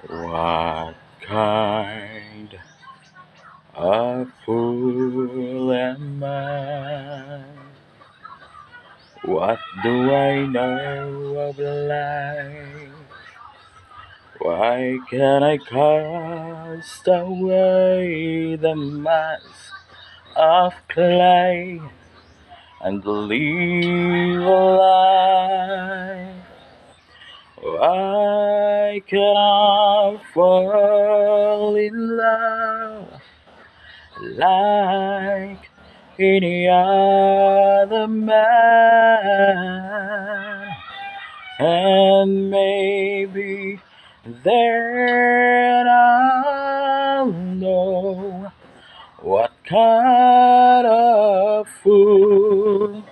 What kind of fool am I? What do I know of life? Why can't I cast away the mask of clay and live a life? Why can't I fall in love like any other man? And maybe then I'll know what kind of fool